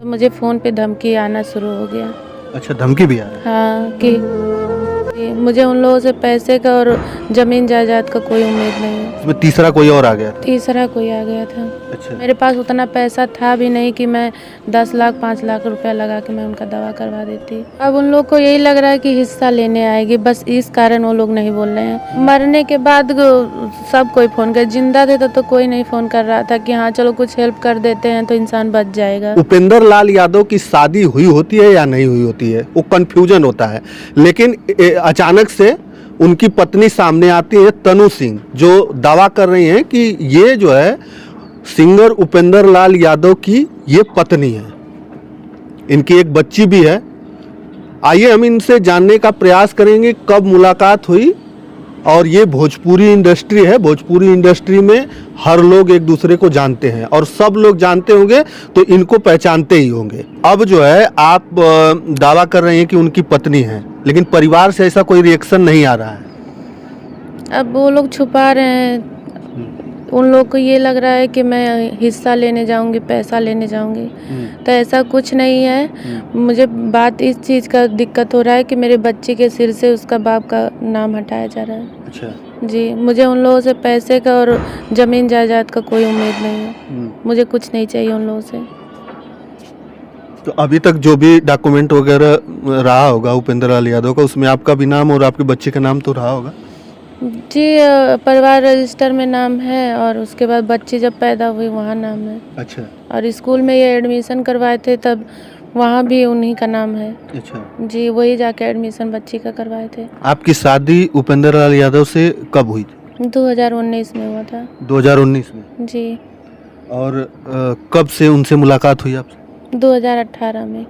मुझे फ़ोन पे धमकी आना शुरू हो गया। अच्छा, धमकी भी आ रहा है? हाँ, कि मुझे उन लोगों से पैसे का और ज़मीन जायदाद का कोई उम्मीद नहीं है। इसमें तीसरा कोई और आ गया था? तीसरा कोई आ गया था। अच्छा। मेरे पास उतना पैसा था भी नहीं कि मैं 10 लाख 5 लाख रुपया लगा के मैं उनका दवा करवा देती। अब उन लोग को यही लग रहा है कि हिस्सा लेने आएगी, बस इस कारण वो लोग नहीं बोल रहे हैं। मरने के बाद सब कोई फ़ोन कर, जिंदा थे तो कोई नहीं फ़ोन कर रहा था कि हाँ चलो कुछ हेल्प कर देते हैं तो इंसान बच जाएगा। उपेंद्र लाल यादव की शादी हुई होती है या नहीं हुई होती है, वो कन्फ्यूजन होता है, लेकिन अचानक से उनकी पत्नी सामने आती है तनु सिंह, जो दावा कर रही हैं कि ये जो है सिंगर उपेंद्र लाल यादव की ये पत्नी है, इनकी एक बच्ची भी है। आइए हम इनसे जानने का प्रयास करेंगे कब मुलाकात हुई। और ये भोजपुरी इंडस्ट्री है, भोजपुरी इंडस्ट्री में हर लोग एक दूसरे को जानते हैं और सब लोग जानते होंगे तो इनको पहचानते ही होंगे। अब जो है आप दावा कर रहे हैं कि उनकी पत्नी है, लेकिन परिवार से ऐसा कोई रिएक्शन नहीं आ रहा है। अब वो लोग छुपा रहे हैं, उन लोग को ये लग रहा है कि मैं हिस्सा लेने जाऊंगी, पैसा लेने जाऊंगी, तो ऐसा कुछ नहीं है। मुझे बात इस चीज़ का दिक्कत हो रहा है कि मेरे बच्चे के सिर से उसका बाप का नाम हटाया जा रहा है। अच्छा जी, मुझे उन लोगों से पैसे का और ज़मीन जायदाद का कोई उम्मीद नहीं है। मुझे कुछ नहीं चाहिए उन लोगों से। तो अभी तक जो भी डॉक्यूमेंट वगैरह रहा होगा उपेंद्र लाल यादव का, उसमें आपका भी नाम और आपके बच्चे का नाम तो रहा होगा? जी, परिवार रजिस्टर में नाम है और उसके बाद बच्ची जब पैदा हुई वहाँ नाम है। अच्छा। और स्कूल में ये एडमिशन करवाए थे तब वहाँ भी उन्हीं का नाम है। अच्छा जी, वही जाके एडमिशन बच्ची का करवाए थे। आपकी शादी उपेंद्र लाल यादव से कब हुई थी? 2019 में हुआ था। 2019 में? जी। और कब से उनसे मुलाकात हुई आपसे? 2018 में।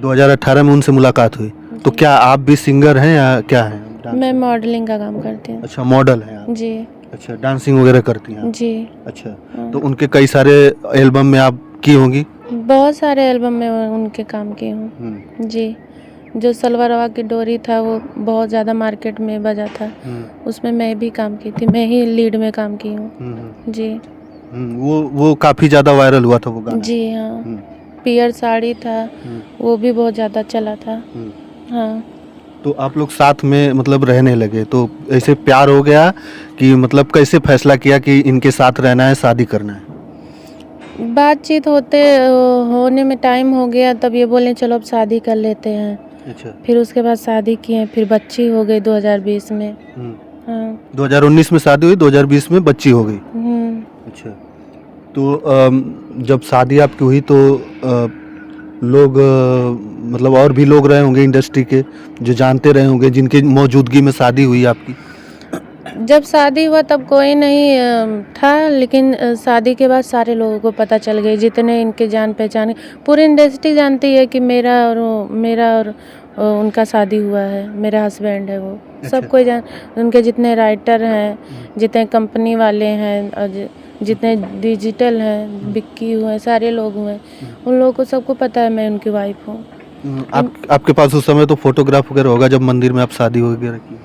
2018 में उनसे मुलाकात हुई। तो क्या आप भी सिंगर हैं या क्या हैं? मैं मॉडलिंग का काम करती हूँ। अच्छा, मॉडल हैं आप? जी। अच्छा, डांसिंग वगैरह करती हैं आप? जी। अच्छा, हाँ। तो उनके कई सारे एल्बम में आप की होंगी? बहुत सारे एल्बम में उनके काम की हूँ। जी, जो सलवारवा की डोरी था वो बहुत ज़्यादा मार्केट में बजा था, उसमें मैं भी काम की थी, मैं ही लीड में काम की हूँ। जी। वो काफ़ी ज़्यादा वायरल हुआ था वो गाना? जी हाँ, पियर साड़ी था, वो भी बहुत ज़्यादा चला था। हाँ। तो आप लोग साथ में मतलब रहने लगे, तो ऐसे प्यार हो गया कि मतलब कैसे फैसला किया कि इनके साथ रहना है, शादी करना है? बातचीत होने में टाइम हो गया, तब ये बोले चलो अब शादी कर लेते हैं। अच्छा। फिर उसके बाद शादी किए, फिर बच्ची हो गई 2020 में। हाँ। 2019 में शादी हुई, 2020 में बच्ची हो गई। अच्छा, तो जब शादी आपकी हुई तो लोग मतलब और भी लोग रहे होंगे इंडस्ट्री के जो जानते रहे होंगे, जिनकी मौजूदगी में शादी हुई आपकी? जब शादी हुआ तब कोई नहीं था, लेकिन शादी के बाद सारे लोगों को पता चल गई, जितने इनके जान पहचान, पूरी इंडस्ट्री जानती है कि मेरा और उनका शादी हुआ है, मेरा हस्बैंड है वो। अच्छा। सब कोई जान, उनके जितने राइटर हैं, जितने कंपनी वाले हैं और जितने डिजिटल हैं, बिक्की हुए, सारे लोग हुए, उन लोगों को सबको पता है मैं उनकी वाइफ हूँ। आपके पास उस समय तो फोटोग्राफ वगैरह होगा जब मंदिर में आप शादी वगैरह की?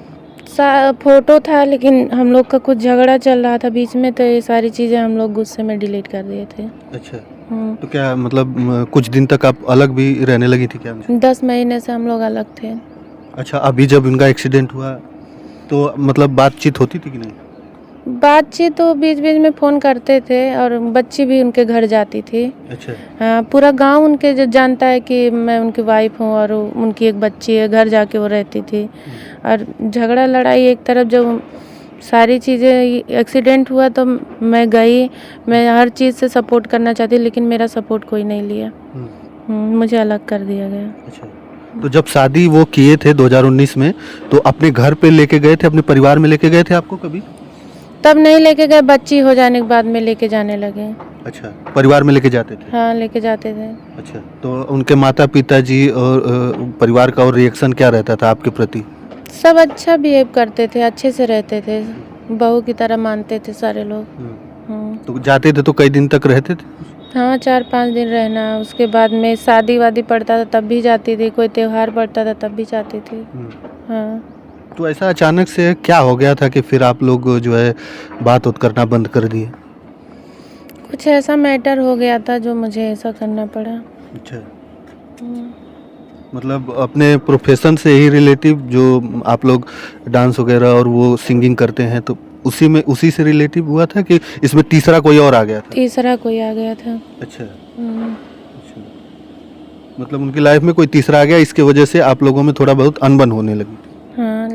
फोटो था, लेकिन हम लोग का कुछ झगड़ा चल रहा था बीच में, तो ये सारी चीज़ें हम लोग गुस्से में डिलीट कर दिए थे। अच्छा। तो क्या मतलब कुछ दिन तक आप अलग भी रहने लगी थी क्या? 10 महीने से हम लोग अलग थे। अच्छा, अभी जब इनका एक्सीडेंट हुआ तो मतलब बातचीत होती थी कि नहीं? बातचीत तो बीच बीच में फ़ोन करते थे और बच्ची भी उनके घर जाती थी। अच्छा। हाँ, पूरा गांव उनके जो जानता है कि मैं उनकी वाइफ हूँ और उनकी एक बच्ची है, घर जाके वो रहती थी। और झगड़ा लड़ाई एक तरफ, जब सारी चीज़ें, एक्सीडेंट हुआ तो मैं गई, मैं हर चीज़ से सपोर्ट करना चाहती, लेकिन मेरा सपोर्ट कोई नहीं लिया। मुझे अलग कर दिया गया। अच्छा, तो जब शादी वो किए थे 2019 में, तो अपने घर पे लेके गए थे, अपने परिवार में लेके गए थे आपको कभी? तब नहीं लेके गए, बच्ची हो जाने के बाद में लेके जाने लगे। अच्छा, परिवार में लेके जाते थे? हाँ, लेके जाते थे। अच्छा, तो उनके माता पिता जी और परिवार का और रिएक्शन क्या रहता था आपके प्रति? सब अच्छा बिहेव करते थे, अच्छे से रहते थे, बहू की तरह मानते थे सारे लोग। तो जाते थे तो कई दिन तक रहते थे? हाँ, 4-5 दिन रहना, उसके बाद में शादी वादी पड़ता था तब भी जाती थी, कोई त्यौहार पड़ता था तब भी जाती थी। हाँ। तो ऐसा अचानक से क्या हो गया था कि फिर आप लोग जो है बात करना बंद कर दिए? कुछ ऐसा मैटर हो गया था जो मुझे ऐसा करना पड़ा। अच्छा, हम्म, मतलब अपने प्रोफेशन से ही रिलेटिव जो आप लोग डांस वगैरह और वो सिंगिंग करते हैं, तो उसी से रिलेटिव हुआ था कि इसमें तीसरा कोई और आ गया था? तीसरा कोई आ गया था। अच्छा, हम्म, अच्छा। मतलब उनकी लाइफ में कोई तीसरा आ गया, इसके वजह से आप लोगों में थोड़ा बहुत अनबन होने लगी थी। हाँ,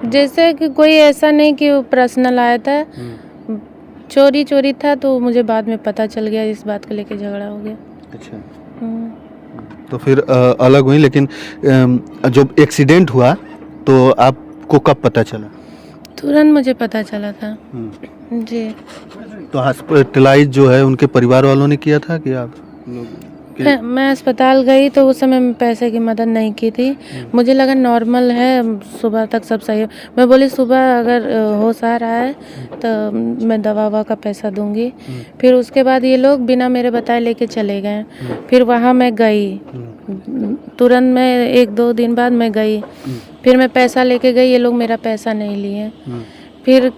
जैसे कि कोई ऐसा नहीं कि वो पर्सनल आया था, चोरी चोरी था, तो मुझे बाद में पता चल गया, इस बात को लेके झगड़ा हो गया। अच्छा, हम्म, तो फिर अलग हुई, लेकिन जब एक्सीडेंट हुआ तो आपको कब पता चला? तुरंत मुझे पता चला था। जी, तो हॉस्पिटलाइज जो है उनके परिवार वालों ने किया था कि आप लोग मैं अस्पताल गई तो उस समय मैं पैसे की मदद नहीं की थी। मुझे लगा नॉर्मल है, सुबह तक सब सही है। मैं बोली सुबह अगर होश आ रहा है तो मैं दवा ववा का पैसा दूंगी। फिर उसके बाद ये लोग बिना मेरे बताए लेके चले गए। फिर वहाँ मैं गई, तुरंत मैं 1-2 दिन बाद मैं गई। फिर मैं पैसा लेके गई, ये लोग मेरा पैसा नहीं लिए। फिर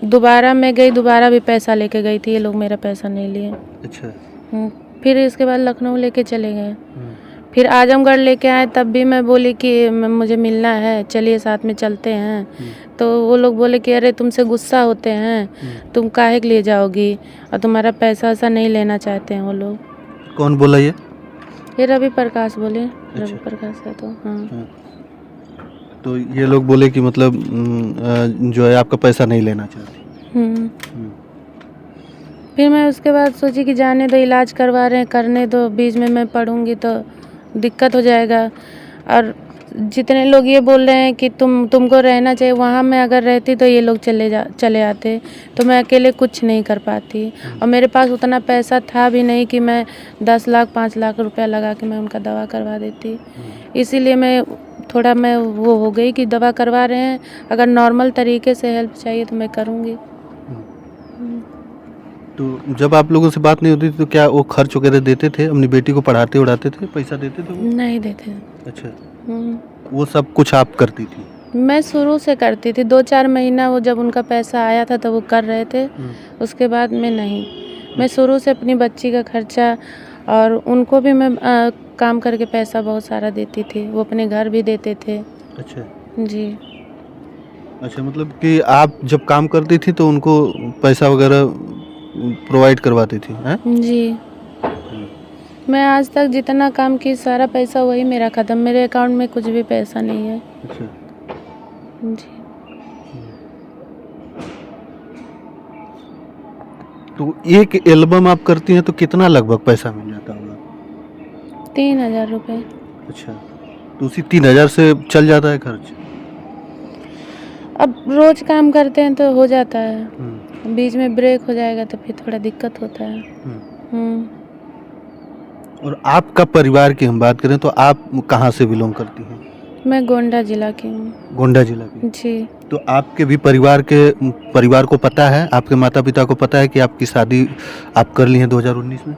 दोबारा मैं गई, दोबारा भी पैसा लेके गई थी, ये लोग मेरा पैसा नहीं लिए। अच्छा, फिर इसके बाद लखनऊ लेके चले गए। फिर आजमगढ़ लेके आए, तब भी मैं बोली कि मुझे मिलना है, चलिए साथ में चलते हैं। तो वो लोग बोले कि अरे तुमसे गुस्सा होते हैं, तुम काहे के लिए जाओगी, और तुम्हारा पैसा वैसा नहीं लेना चाहते हैं वो लोग। कौन बोला ये? ये रवि प्रकाश बोले। रवि प्रकाश है तो हाँ। तो ये लोग बोले कि मतलब जो है आपका पैसा नहीं लेना चाहती। फिर मैं उसके बाद सोची कि जाने दो, इलाज करवा रहे हैं, करने दो, बीच में मैं पढ़ूंगी तो दिक्कत हो जाएगा। और जितने लोग ये बोल रहे हैं कि तुमको रहना चाहिए, वहाँ मैं अगर रहती तो ये लोग चले आते, तो मैं अकेले कुछ नहीं कर पाती। और मेरे पास उतना पैसा था भी नहीं कि मैं 10 लाख 5 लाख रुपया लगा के मैं उनका दवा करवा देती। इसीलिए मैं वो हो गई कि दवा करवा रहे हैं, अगर नॉर्मल तरीके से हेल्प चाहिए तो मैं करूँगी। तो जब आप लोगों से बात नहीं होती थी तो क्या वो खर्च वगैरह देते थे? अपनी बेटी को पढ़ाते उड़ाते थे, पैसा देते थे वो? नहीं देते। अच्छा, वो सब कुछ आप करती थी? मैं शुरू से करती थी, 2-4 महीना वो जब उनका पैसा आया था तो वो कर रहे थे, उसके बाद में नहीं। मैं शुरू से अपनी बच्ची का खर्चा और उनको भी मैं काम करके पैसा बहुत सारा देती थी, वो अपने घर भी देते थे। अच्छा, जी, अच्छा, मतलब कि आप जब काम करती थी तो उनको पैसा वगैरह प्रोवाइड करवाती थी, हैं? जी। मैं आज तक जितना काम की सारा पैसा वही मेरा ख़त्म, मेरे अकाउंट में कुछ भी पैसा नहीं है। अच्छा, जी, तो एक एल्बम आप करती हैं तो कितना लगभग पैसा मिल जाता होगा? 3000 रुपये। अच्छा, तो उसी 3000 से चल जाता है खर्च? अब रोज़ काम करते हैं तो हो जाता है, बीच में ब्रेक हो जाएगा तो फिर थोड़ा दिक्कत होता है। और आपका परिवार की हम बात करें तो आप कहाँ से बिलोंग करती हैं? मैं गोंडा जिला की हूँ। गोंडा जिला की। जी, तो आपके भी परिवार को पता है, आपके माता पिता को पता है कि आपकी शादी आप कर ली हैं 2019 में?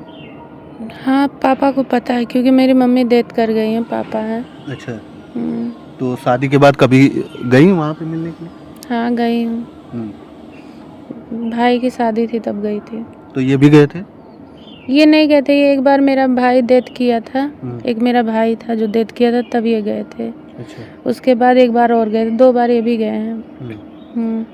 हाँ, पापा को पता है क्योंकि मेरी मम्मी डेथ कर गई हैं, पापा हैं। अच्छा, हम्म, तो शादी के बाद कभी गई वहाँ पे मिलने के लिए? हाँ गई हूँ, भाई की शादी थी तब गई थी। तो ये भी गए थे? ये नहीं गए थे, ये एक बार मेरा भाई डेथ किया था, एक मेरा भाई था जो डेथ किया था, तब ये गए थे। अच्छा, उसके बाद एक बार और गए थे, 2 बार ये भी गए हैं।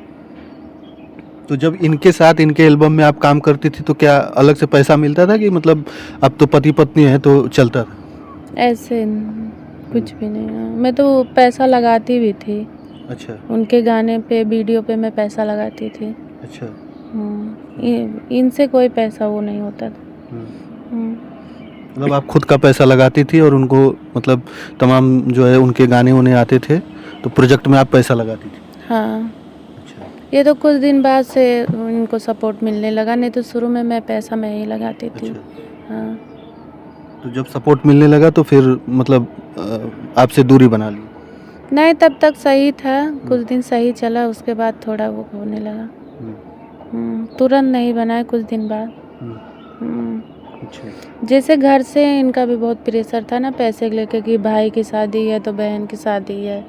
तो जब इनके साथ इनके एल्बम में आप काम करती थी तो क्या अलग से पैसा मिलता था कि मतलब अब तो पति पत्नी है तो चलता था? ऐसे कुछ भी नहीं। मैं तो पैसा लगाती भी थी। अच्छा, उनके गाने पे, वीडियो पे मैं पैसा लगाती थी। अच्छा, इनसे कोई पैसा वो नहीं होता था। मतलब आप खुद का पैसा लगाती थी और उनको मतलब तमाम जो है उनके गाने उन्हें आते थे तो प्रोजेक्ट में आप पैसा लगाती थी? हाँ, अच्छा, ये तो कुछ दिन बाद से इनको सपोर्ट मिलने लगा, नहीं तो शुरू में मैं पैसा मैं ही लगाती थी। अच्छा। हाँ, तो जब सपोर्ट मिलने लगा तो फिर मतलब आपसे दूरी बना ली? नहीं तब तक सही था, कुछ दिन सही चला, उसके बाद थोड़ा वो होने लगा। तुरंत नहीं बनाए, कुछ दिन बाद। अच्छा, जैसे घर से इनका भी बहुत प्रेशर था ना पैसे के लेके कि भाई की शादी है तो बहन की शादी है,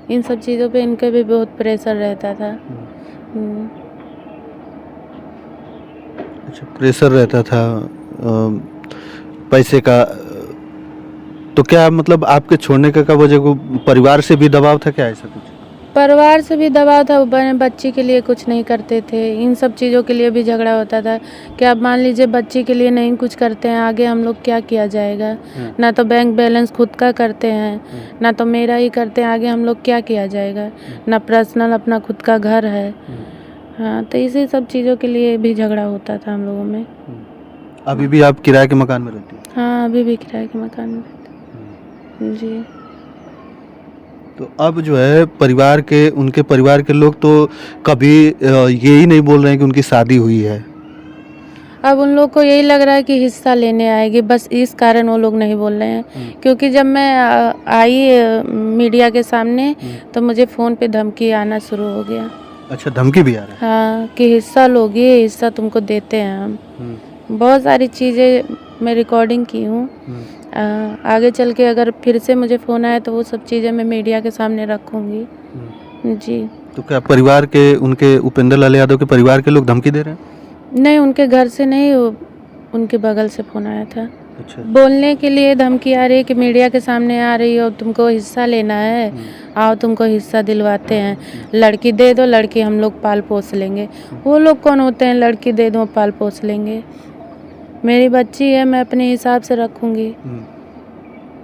इन सब चीज़ों पे इनके भी बहुत प्रेशर रहता था। अच्छा, प्रेशर रहता था पैसे का तो क्या मतलब आपके छोड़ने का वजह को परिवार से भी दबाव था क्या, ऐसा कुछ? परिवार से भी दबाव था, बच्ची के लिए कुछ नहीं करते थे, इन सब चीज़ों के लिए भी झगड़ा होता था कि अब मान लीजिए बच्ची के लिए नहीं कुछ करते हैं, आगे हम लोग क्या किया जाएगा। ना तो बैंक बैलेंस खुद का करते हैं, ना तो मेरा ही करते हैं, आगे हम लोग क्या किया जाएगा। ना पर्सनल अपना खुद का घर है। हाँ, तो इसी सब चीज़ों के लिए भी झगड़ा होता था हम लोगों में। अभी भी आप किराए के मकान में रहती हैं? हाँ, अभी भी किराए के मकान में रहते हैं। जी। तो अब जो है उनके परिवार के लोग तो कभी ये ही नहीं बोल रहे हैं कि उनकी शादी हुई है। अब उन लोग को यही लग रहा है कि हिस्सा लेने आएगी, बस इस कारण वो लोग नहीं बोल रहे हैं। क्योंकि जब मैं आई मीडिया के सामने तो मुझे फ़ोन पे धमकी आना शुरू हो गया। अच्छा, धमकी भी आ रहा है? हाँ, कि हिस्सा लोगी, हिस्सा तुमको देते हैं हम। बहुत सारी चीज़ें मैं रिकॉर्डिंग की हूँ। आगे चल के अगर फिर से मुझे फ़ोन आया तो वो सब चीज़ें मैं मीडिया के सामने रखूँगी। जी। तो क्या परिवार के उनके उपेंद्र लाल यादव के परिवार के लोग धमकी दे रहे हैं? नहीं, उनके घर से नहीं, उनके बगल से फ़ोन आया था। अच्छा। बोलने के लिए धमकी आ रही है कि मीडिया के सामने आ रही हो, तुमको हिस्सा लेना है, आओ तुमको हिस्सा दिलवाते हैं, लड़की दे दो, लड़की हम लोग पाल पोस लेंगे। वो लोग कौन होते हैं लड़की दे दो पाल पोस लेंगे? मेरी बच्ची है, मैं अपने हिसाब से रखूँगी।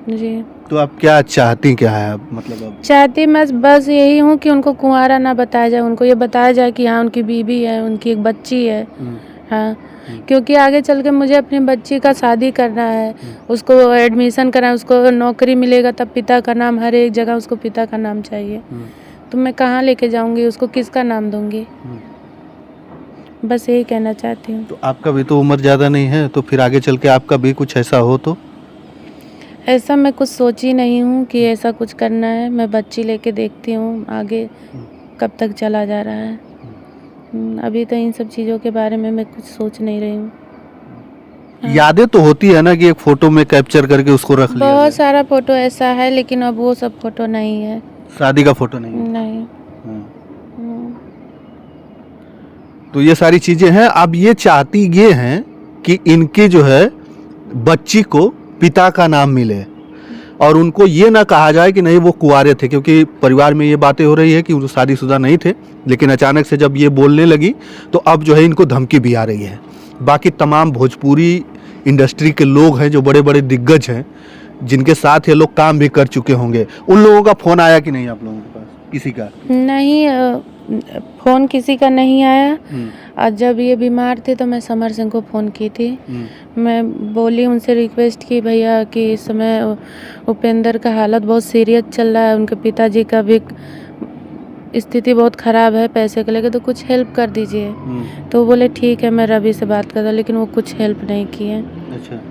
जी। तो आप क्या चाहती क्या है आप, मतलब अब? चाहती मैं बस यही हूँ कि उनको कुंवारा ना बताया जाए, उनको ये बताया जाए कि हाँ उनकी बीवी है, उनकी एक बच्ची है। हाँ, क्योंकि आगे चल के मुझे अपनी बच्ची का शादी करना है, उसको एडमिशन कराना, उसको नौकरी मिलेगा तब पिता का नाम, हर एक जगह उसको पिता का नाम चाहिए। तो मैं कहाँ लेके जाऊँगी उसको, किसका नाम दूँगी? बस यही कहना चाहती हूँ। तो आपका भी तो उम्र ज़्यादा नहीं है, तो फिर आगे चल के आपका भी कुछ ऐसा हो तो? ऐसा मैं कुछ सोची नहीं हूँ कि ऐसा कुछ करना है। मैं बच्ची लेके देखती हूँ आगे कब तक चला जा रहा है। अभी तो इन सब चीज़ों के बारे में मैं कुछ सोच नहीं रही हूँ। यादें तो होती है ना कि एक फोटो में कैप्चर करके उसको रख लिया बहुत जाए। सारा फोटो ऐसा है, लेकिन अब वो सब फोटो नहीं है। शादी का फोटो नहीं है? नहीं। तो ये सारी चीजें हैं। अब ये चाहती ये हैं कि इनकी जो है बच्ची को पिता का नाम मिले और उनको ये ना कहा जाए कि नहीं वो कुंवारे थे, क्योंकि परिवार में ये बातें हो रही है कि वो शादीशुदा नहीं थे, लेकिन अचानक से जब ये बोलने लगी तो अब जो है इनको धमकी भी आ रही है। बाकी तमाम भोजपुरी इंडस्ट्री के लोग हैं जो बड़े बड़े दिग्गज हैं, जिनके साथ ये लोग काम भी कर चुके होंगे, उन लोगों का फ़ोन आया कि नहीं आप लोगों के पास, किसी का? नहीं, फ़ोन किसी का नहीं आया। और जब ये बीमार थे तो मैं समर सिंह को फ़ोन की थी। मैं बोली उनसे, रिक्वेस्ट की भैया कि इस समय उपेंद्र का हालत बहुत सीरियस चल रहा है, उनके पिताजी का भी स्थिति बहुत ख़राब है, पैसे को लेकर, तो कुछ हेल्प कर दीजिए। तो बोले ठीक है, मैं रवि से बात करता, लेकिन वो कुछ हेल्प नहीं किए। अच्छा।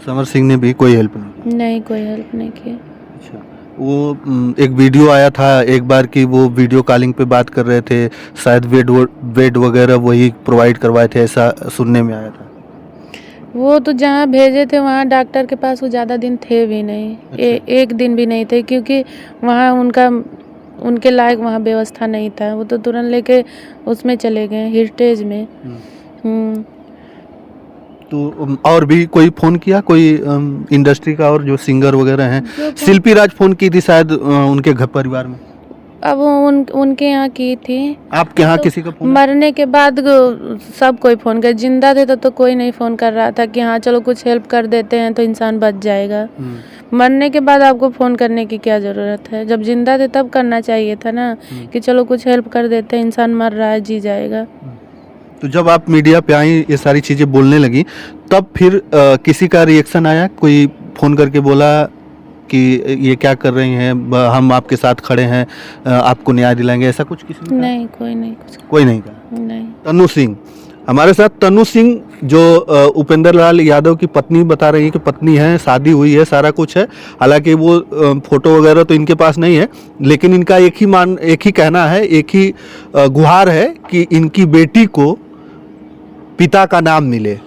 समर सिंह ने भी कोई हेल्प नहीं, कोई हेल्प नहीं की। अच्छा। वो एक वीडियो आया था एक बार कि वो वीडियो कॉलिंग पे बात कर रहे थे, शायद बेड वगैरह वही प्रोवाइड करवाए थे, ऐसा सुनने में आया था। वो तो जहाँ भेजे थे वहाँ डॉक्टर के पास वो ज़्यादा दिन थे भी नहीं। अच्छा। एक दिन भी नहीं थे, क्योंकि वहाँ उनके लायक वहाँ व्यवस्था नहीं था। वो तो तुरंत लेके उसमें चले गए, हेरिटेज में। तो और भी कोई फ़ोन किया, कोई इंडस्ट्री का और जो सिंगर वगैरह हैं? शिल्पी राज फ़ोन की थी शायद उनके घर परिवार में। अब उनके यहाँ की थी। आपके यहाँ तो किसी का फ़ोन? मरने के बाद सब कोई फ़ोन कर, जिंदा थे तो कोई नहीं फ़ोन कर रहा था कि हाँ चलो कुछ हेल्प कर देते हैं तो इंसान बच जाएगा। मरने के बाद आपको फ़ोन करने की क्या ज़रूरत है? जब जिंदा थे तब करना चाहिए था ना, कि चलो कुछ हेल्प कर देते हैं, इंसान मर रहा है, जी जाएगा। तो जब आप मीडिया पे आई, ये सारी चीज़ें बोलने लगी, तब फिर किसी का रिएक्शन आया? कोई फ़ोन करके बोला कि ये क्या कर रही हैं, हम आपके साथ खड़े हैं, आपको न्याय दिलाएंगे, ऐसा कुछ किसी ने? नहीं, कोई नहीं कुछ। कोई नहीं कहा? नहीं। तनु सिंह हमारे साथ, तनु सिंह जो उपेंद्र लाल यादव की पत्नी बता रही है कि पत्नी है, शादी हुई है, सारा कुछ है। हालांकि वो फोटो वगैरह तो इनके पास नहीं है, लेकिन इनका एक ही कहना है, एक ही गुहार है कि इनकी बेटी को पिता का नाम मिले।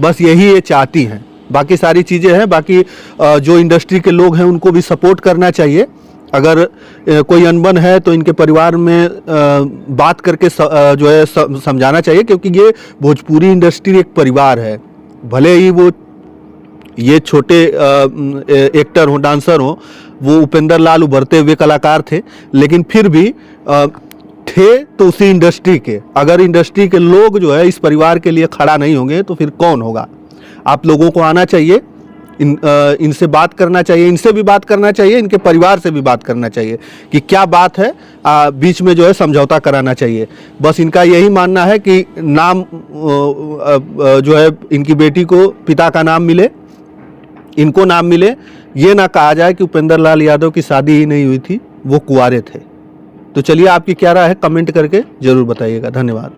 बस यही ये चाहती हैं। बाकी सारी चीज़ें हैं, बाकी जो इंडस्ट्री के लोग हैं उनको भी सपोर्ट करना चाहिए। अगर कोई अनबन है तो इनके परिवार में बात करके जो है समझाना चाहिए, क्योंकि ये भोजपुरी इंडस्ट्री एक परिवार है। भले ही वो ये छोटे एक्टर हो, डांसर हो, वो उपेंद्र लाल उभरते हुए कलाकार थे, लेकिन फिर भी थे तो उसी इंडस्ट्री के। अगर इंडस्ट्री के लोग जो है इस परिवार के लिए खड़ा नहीं होंगे तो फिर कौन होगा। आप लोगों को आना चाहिए, इनसे बात करना चाहिए, इनसे भी बात करना चाहिए, इनके परिवार से भी बात करना चाहिए कि क्या बात है, बीच में जो है समझौता कराना चाहिए। बस इनका यही मानना है कि नाम जो है इनकी बेटी को पिता का नाम मिले, इनको नाम मिले, ये ना कहा जाए कि उपेंद्र लाल यादव की शादी ही नहीं हुई थी, वो कुंवारे थे। तो चलिए आपकी क्या राय है कमेंट करके ज़रूर बताइएगा। धन्यवाद।